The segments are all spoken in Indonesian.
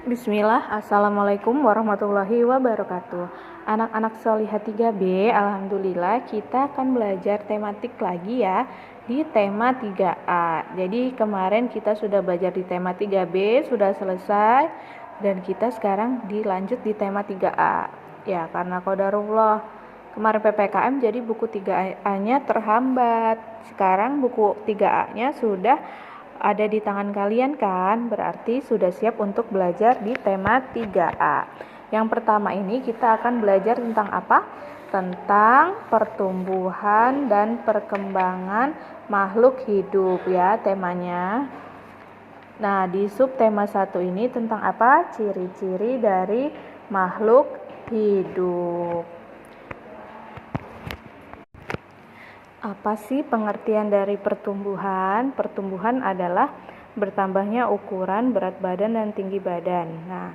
Bismillah, Assalamualaikum warahmatullahi wabarakatuh. Anak-anak Solihah 3B, Alhamdulillah kita akan belajar tematik lagi ya di tema 3A. Jadi kemarin kita sudah belajar di tema 3B, sudah selesai, dan kita sekarang dilanjut di tema 3A. Ya, karena qadarullah kemarin PPKM jadi buku 3A-nya terhambat. Sekarang buku 3A-nya sudah ada di tangan kalian kan? Berarti sudah siap untuk belajar di tema 3A. Yang pertama ini kita akan belajar tentang apa? Tentang pertumbuhan dan perkembangan makhluk hidup ya temanya. Nah, di subtema 1 ini tentang apa? Ciri-ciri dari makhluk hidup. Apa sih pengertian dari pertumbuhan? Pertumbuhan adalah bertambahnya ukuran, berat badan, dan tinggi badan. Nah,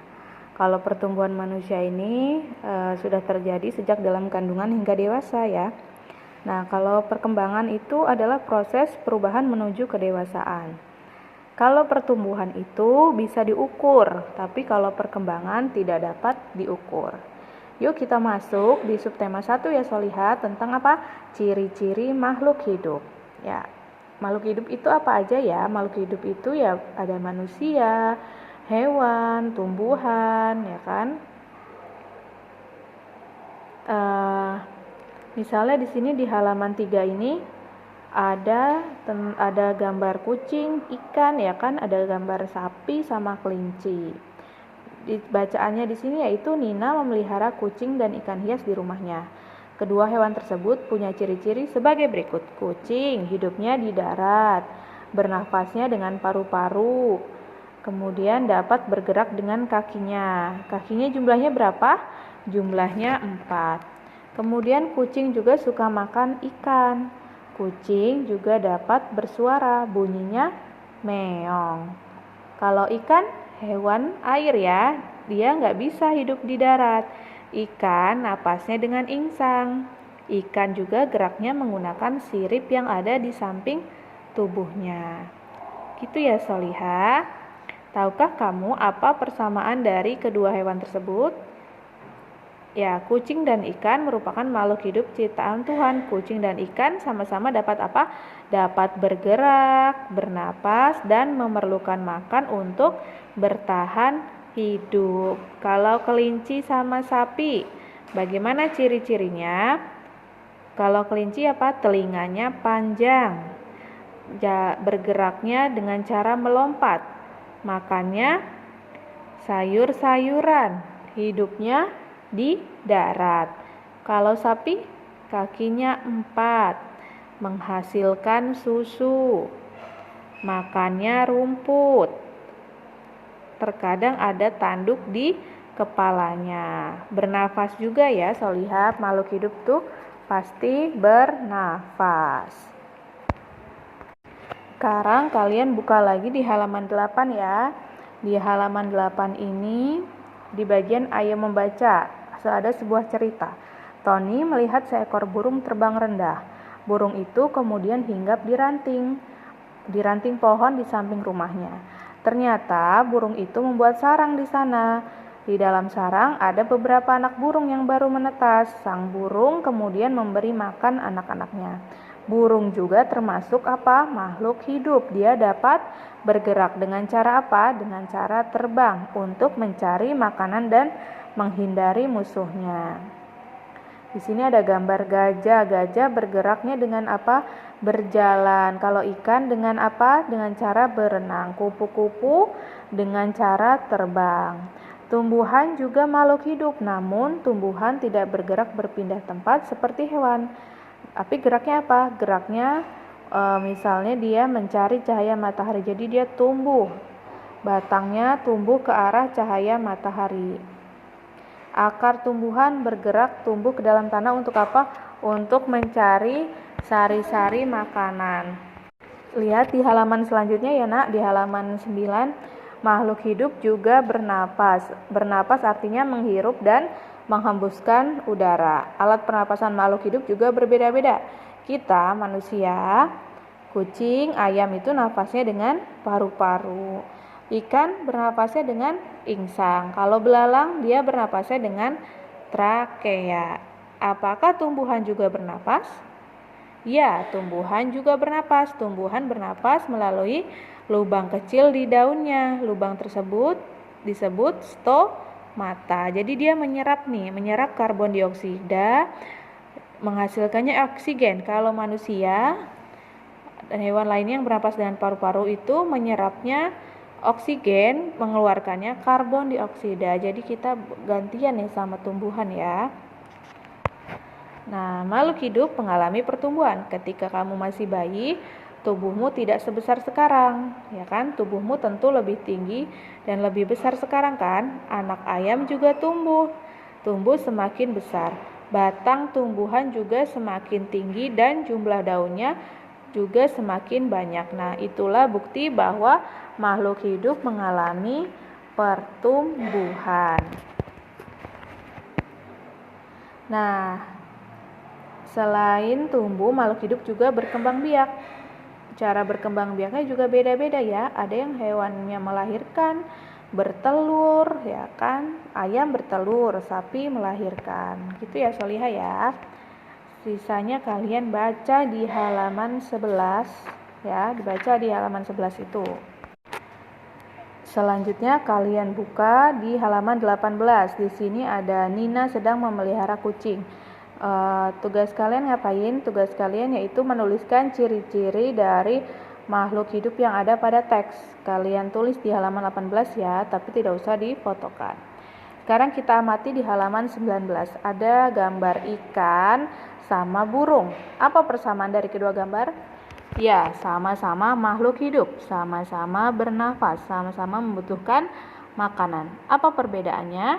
kalau pertumbuhan manusia ini sudah terjadi sejak dalam kandungan hingga dewasa ya. Nah, kalau perkembangan itu adalah proses perubahan menuju kedewasaan. Kalau pertumbuhan itu bisa diukur, tapi kalau perkembangan tidak dapat diukur. Yuk kita masuk di subtema 1 ya Solihah tentang apa? Ciri-ciri makhluk hidup. Ya, makhluk hidup itu apa aja ya? Makhluk hidup itu ya ada manusia, hewan, tumbuhan, ya kan? Misalnya di sini di halaman 3 ini ada gambar kucing, ikan, ya kan? Ada gambar sapi sama kelinci. Bacaannya di sini yaitu Nina memelihara kucing dan ikan hias di rumahnya. Kedua hewan tersebut punya ciri-ciri sebagai berikut. Kucing hidupnya di darat, bernafasnya dengan paru-paru, kemudian dapat bergerak dengan kakinya. Kakinya jumlahnya berapa? Jumlahnya 4. Kemudian kucing juga suka makan ikan. Kucing juga dapat bersuara, bunyinya meong. Kalau ikan hewan air ya, dia nggak bisa hidup di darat. Ikan napasnya dengan insang. Ikan juga geraknya menggunakan sirip yang ada di samping tubuhnya. Gitu ya Solihah. Tahukah kamu apa persamaan dari kedua hewan tersebut? Ya, kucing dan ikan merupakan makhluk hidup ciptaan Tuhan. Kucing dan ikan sama-sama dapat apa? Dapat bergerak, bernapas, dan memerlukan makan untuk bertahan hidup. Kalau kelinci sama sapi, bagaimana ciri-cirinya? Kalau kelinci apa? Telinganya panjang. Bergeraknya dengan cara melompat. Makannya sayur-sayuran. Hidupnya di darat. Kalau sapi, kakinya 4, menghasilkan susu, makannya rumput, terkadang ada tanduk di kepalanya. Bernafas juga ya Solihah, makhluk hidup tuh pasti bernafas. Sekarang kalian buka lagi di halaman 8 ya. Di halaman 8 ini di bagian Ayo Membaca ada sebuah cerita. Tony melihat seekor burung terbang rendah. Burung itu kemudian hinggap di ranting pohon di samping rumahnya. Ternyata burung itu membuat sarang di sana. Di dalam sarang ada beberapa anak burung yang baru menetas. Sang burung kemudian memberi makan anak-anaknya. Burung juga termasuk apa? Makhluk hidup. Dia dapat bergerak dengan cara apa? Dengan cara terbang untuk mencari makanan dan menghindari musuhnya. Di sini ada gambar gajah. Gajah bergeraknya dengan apa? Berjalan. Kalau ikan dengan apa? Dengan cara berenang. Kupu-kupu dengan cara terbang. Tumbuhan juga makhluk hidup, namun tumbuhan tidak bergerak berpindah tempat seperti hewan. Tapi geraknya apa? Geraknya misalnya dia mencari cahaya matahari, jadi dia tumbuh. Batangnya tumbuh ke arah cahaya matahari. Akar tumbuhan bergerak tumbuh ke dalam tanah untuk apa? Untuk mencari sari-sari makanan. Lihat di halaman selanjutnya ya nak, di halaman 9. Makhluk hidup juga bernapas. Bernapas artinya menghirup dan menghembuskan udara. Alat pernapasan makhluk hidup juga berbeda-beda. Kita manusia, kucing, ayam itu nafasnya dengan paru-paru. Ikan bernapasnya dengan insang. Kalau belalang dia bernapasnya dengan trakea. Apakah tumbuhan juga bernapas? Ya, tumbuhan juga bernapas. Tumbuhan bernapas melalui lubang kecil di daunnya. Lubang tersebut disebut stomata. Jadi dia menyerap karbon dioksida, menghasilkannya oksigen. Kalau manusia dan hewan lainnya yang bernapas dengan paru-paru itu menyerapnya oksigen, mengeluarkannya karbon dioksida. Jadi kita gantian nih sama tumbuhan ya. Nah, makhluk hidup mengalami pertumbuhan. Ketika kamu masih bayi, tubuhmu tidak sebesar sekarang, ya kan? Tubuhmu tentu lebih tinggi dan lebih besar sekarang kan? Anak ayam juga tumbuh semakin besar. Batang tumbuhan juga semakin tinggi dan jumlah daunnya juga semakin banyak. Nah, itulah bukti bahwa makhluk hidup mengalami pertumbuhan. Nah, selain tumbuh, makhluk hidup juga berkembang biak. Cara berkembang biaknya juga beda-beda ya. Ada yang hewannya melahirkan, bertelur, ya kan? Ayam bertelur, sapi melahirkan. Gitu ya Solihah ya. Sisanya kalian baca di halaman 11 ya, dibaca di halaman 11 itu. Selanjutnya kalian buka di halaman 18. Di sini ada Nina sedang memelihara kucing. Tugas kalian ngapain? Tugas kalian yaitu menuliskan ciri-ciri dari makhluk hidup yang ada pada teks. Kalian tulis di halaman 18 ya, tapi tidak usah difotokan. Sekarang kita amati di halaman 19. Ada gambar ikan sama burung. Apa persamaan dari kedua gambar? Ya, sama-sama makhluk hidup, sama-sama bernafas, sama-sama membutuhkan makanan. Apa perbedaannya?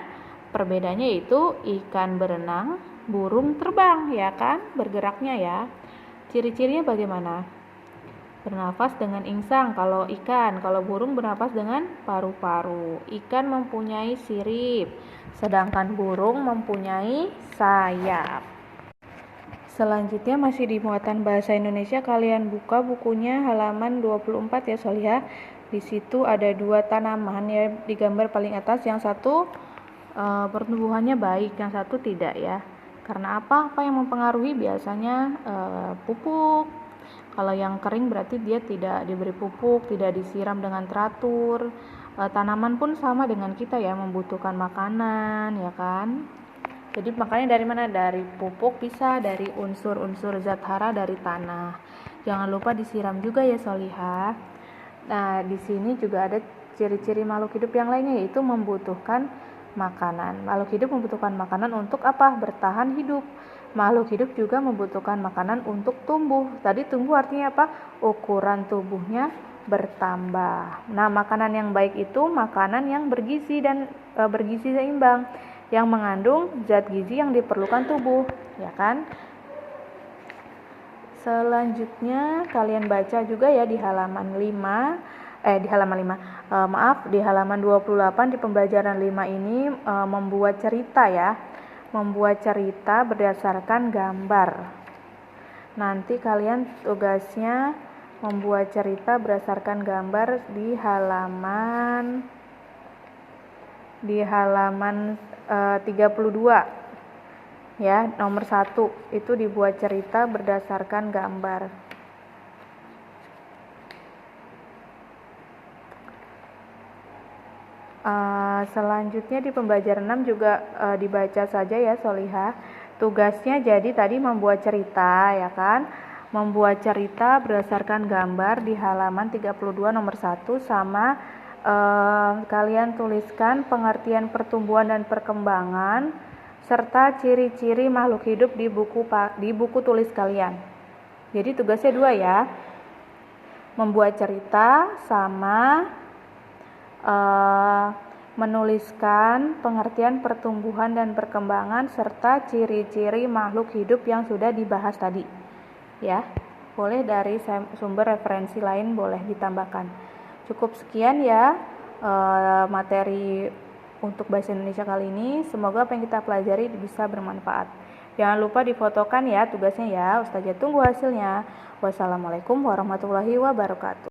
Perbedaannya yaitu ikan berenang, burung terbang, ya kan? Bergeraknya ya. Ciri-cirinya bagaimana? Bernafas dengan insang kalau ikan, kalau burung bernafas dengan paru-paru. Ikan mempunyai sirip, sedangkan burung mempunyai sayap. Selanjutnya masih di muatan bahasa Indonesia, kalian buka bukunya halaman 24 ya Solihah. Di situ ada dua tanaman ya di gambar paling atas, yang satu pertumbuhannya baik, yang satu tidak ya. Karena apa? Apa yang mempengaruhi? Biasanya pupuk. Kalau yang kering berarti dia tidak diberi pupuk, tidak disiram dengan teratur. Tanaman pun sama dengan kita ya, membutuhkan makanan ya kan. Jadi makanya dari mana? Dari pupuk bisa, dari unsur-unsur zat hara dari tanah. Jangan lupa disiram juga ya Solihah. Nah, di sini juga ada ciri-ciri makhluk hidup yang lainnya, yaitu membutuhkan makanan. Makhluk hidup membutuhkan makanan untuk apa? Bertahan hidup. Makhluk hidup juga membutuhkan makanan untuk tumbuh. Tadi tumbuh artinya apa? Ukuran tubuhnya bertambah. Nah, makanan yang baik itu makanan yang bergizi dan bergizi seimbang, yang mengandung zat gizi yang diperlukan tubuh, ya kan? Selanjutnya kalian baca juga ya di halaman 5, di halaman 28 di pembelajaran 5 ini membuat cerita ya. Membuat cerita berdasarkan gambar. Nanti kalian tugasnya membuat cerita berdasarkan gambar di halaman 32 ya, nomor 1 itu dibuat cerita berdasarkan gambar. Selanjutnya di pembelajaran 6 juga dibaca saja ya Solihah. Tugasnya jadi tadi membuat cerita ya kan, membuat cerita berdasarkan gambar di halaman 32 nomor 1, sama kalian tuliskan pengertian pertumbuhan dan perkembangan serta ciri-ciri makhluk hidup di buku tulis kalian. Jadi tugasnya 2 ya, membuat cerita sama menuliskan pengertian pertumbuhan dan perkembangan serta ciri-ciri makhluk hidup yang sudah dibahas tadi ya. Boleh dari sumber referensi lain boleh ditambahkan. Cukup sekian ya materi untuk bahasa Indonesia kali ini. Semoga apa yang kita pelajari bisa bermanfaat. Jangan lupa difotokan ya tugasnya ya. Ustazah tunggu hasilnya. Wassalamualaikum warahmatullahi wabarakatuh.